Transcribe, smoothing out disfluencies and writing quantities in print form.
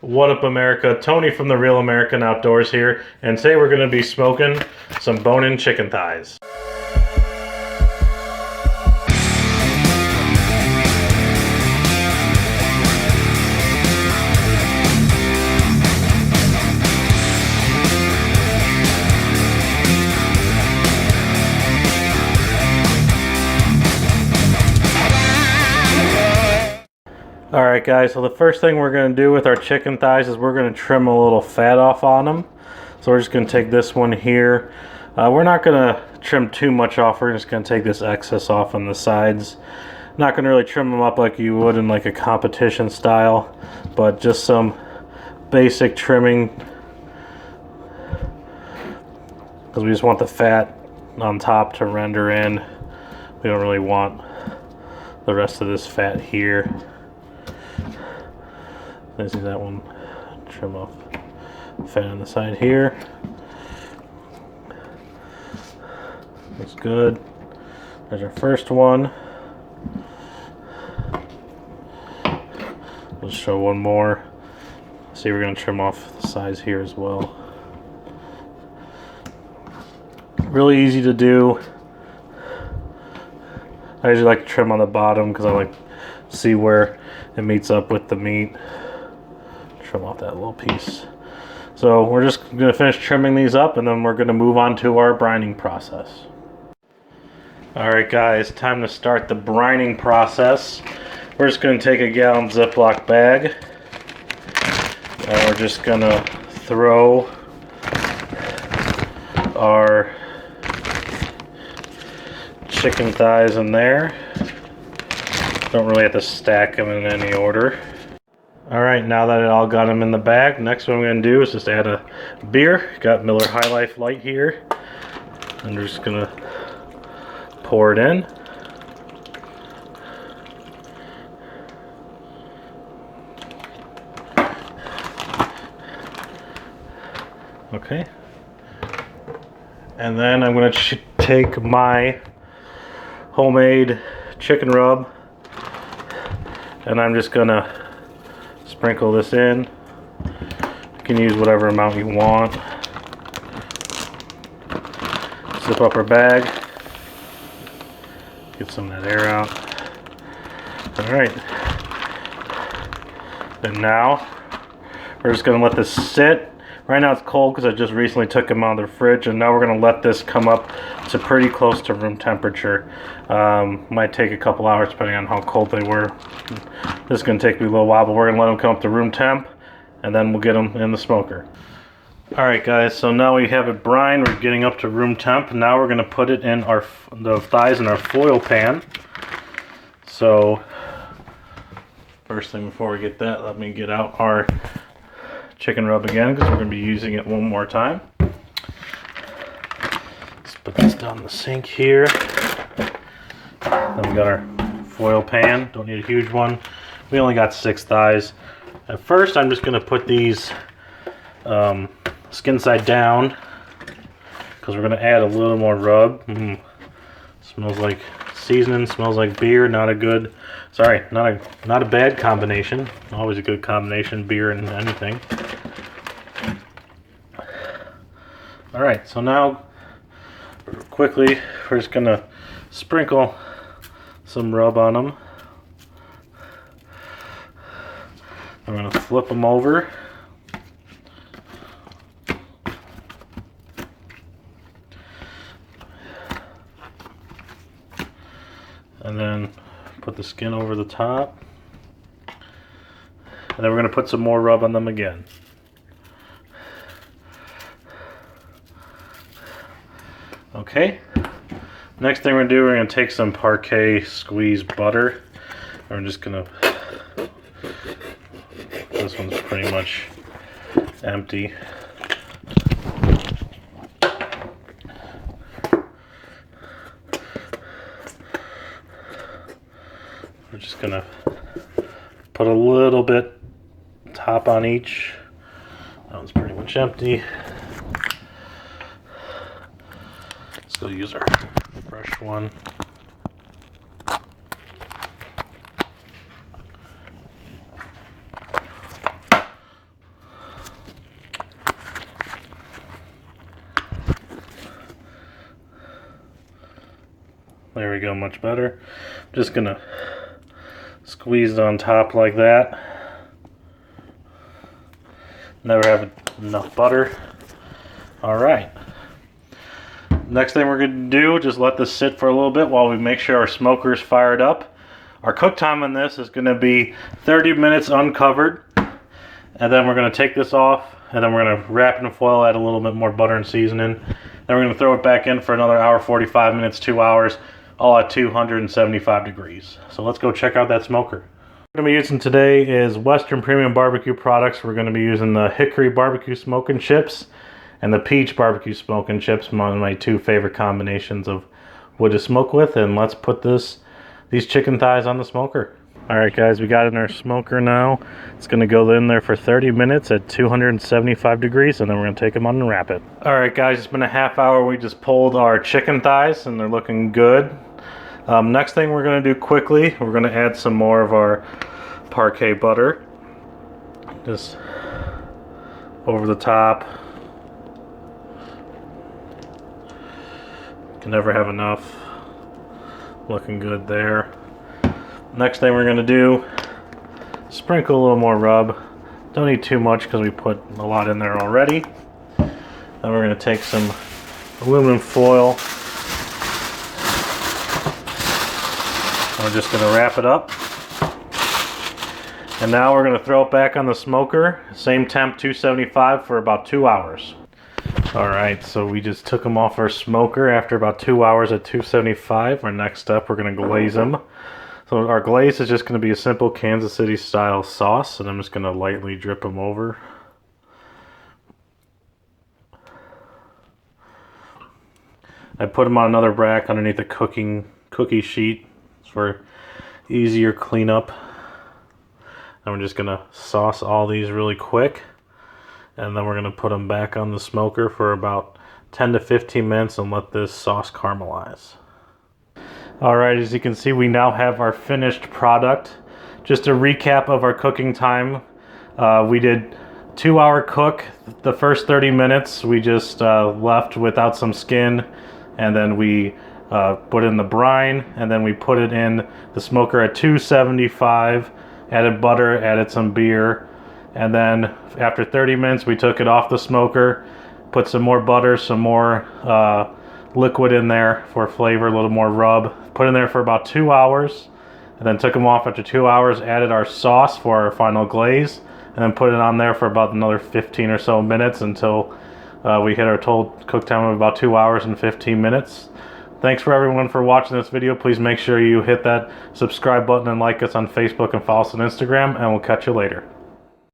What up, America? Tony from the Real American Outdoors here, and today we're going to be smoking some bone-in chicken thighs. Alright guys, so the first thing we're going to do with our chicken thighs is we're going to trim a little fat off on them. So we're just going to take this one here. We're not going to trim too much off, we're just going to take this excess off on the sides. Not going to really trim them up like you would in like a competition style, but just some basic trimming. Because we just want the fat on top to render in. We don't really want the rest of this fat here. I see that one. Trim off fat on the side here. That's good. There's our first one. Let's show one more. See, we're going to trim off the sides here as well. Really easy to do. I usually like to trim on the bottom because I like to see where it meets up with the meat. Trim off that little piece. So we're just going to finish trimming these up, and then we're going to move on to our brining process. Alright guys, time to start the brining process. We're just going to take a gallon Ziploc bag, and we're just going to throw our chicken thighs in there. Don't really have to stack them in any order. Alright, now that I all got them in the bag, next what I'm going to do is just add a beer. Got Miller High Life Light here. I'm just going to pour it in. Okay. And then I'm going to take my homemade chicken rub, and I'm just going to sprinkle this in. You can use whatever amount you want. Zip up our bag. Get some of that air out. Alright. And now we're just going to let this sit. Right now it's cold because I just recently took them out of the fridge, and now we're going to let this come up to pretty close to room temperature. Might take a couple hours depending on how cold they were. This is going to take me a little while, but we're going to let them come up to room temp, and then we'll get them in the smoker. Alright guys, so now we have it brined. We're getting up to room temp. Now we're going to put it in the thighs in our foil pan. So first thing before we get that, let me get out our chicken rub again, because we're going to be using it one more time. Let's put this down in the sink here. Then we got our foil pan. Don't need a huge one. We only got 6 thighs. At first I'm just going to put these skin side down, because we're going to add a little more rub. Smells like seasoning, smells like beer. Not a good, sorry, not a bad combination. Always a good combination, beer and anything. Alright, so now quickly we're just going to sprinkle some rub on them. I'm going to flip them over. And then put the skin over the top. And then we're going to put some more rub on them again. Okay. Next thing we're going to do, we're going to take some Parquet squeezed butter. And we're just going to... This one's pretty much empty. We're just going to put a little bit top on each. That one's pretty much empty. Let's go use our fresh one. There we go, much better. Just gonna squeeze it on top like that. Never have enough butter. All right. Next thing we're gonna do, just let this sit for a little bit while we make sure our smoker is fired up. Our cook time on this is gonna be 30 minutes uncovered. And then we're gonna take this off, and then we're gonna wrap it in foil, add a little bit more butter and seasoning. Then we're gonna throw it back in for another hour, 45 minutes, 2 hours, all at 275 degrees. So let's go check out that smoker. What we're going to be using today is Western Premium Barbecue products. We're going to be using the Hickory Barbecue Smoking Chips and the Peach Barbecue Smoking Chips, one of my two favorite combinations of wood to smoke with. And let's put these chicken thighs on the smoker. Alright guys, we got it in our smoker now. It's going to go in there for 30 minutes at 275 degrees, and then we're going to take them on and wrap it. Alright guys, it's been a half hour. We just pulled our chicken thighs and they're looking good. Next thing we're going to do quickly, we're going to add some more of our parquet butter. Just over the top. Can never have enough. Looking good there. Next thing we're going to do, sprinkle a little more rub. Don't need too much because we put a lot in there already. Then we're going to take some aluminum foil. We're just going to wrap it up. And now we're going to throw it back on the smoker. Same temp, 275 for about 2 hours. Alright, so we just took them off our smoker after about 2 hours at 275. Our next step, we're going to glaze them. So our glaze is just going to be a simple Kansas City style sauce, and I'm just going to lightly drip them over. I put them on another rack underneath the cookie sheet for easier cleanup. And we're just going to sauce all these really quick, and then we're going to put them back on the smoker for about 10 to 15 minutes and let this sauce caramelize. Alright, as you can see, we now have our finished product. Just a recap of our cooking time. We did 2-hour cook. The first 30 minutes we just left without some skin, and then we put in the brine, and then we put it in the smoker at 275, added butter, added some beer, and then after 30 minutes we took it off the smoker, put some more butter, some more liquid in there for flavor, a little more rub, put in there for about 2 hours, and then took them off after 2 hours, added our sauce for our final glaze, and then put it on there for about another 15 or so minutes until we hit our total cook time of about 2 hours and 15 minutes. Thanks for everyone for watching this video. Please make sure you hit that subscribe button and like us on Facebook and follow us on Instagram, and we'll catch you later.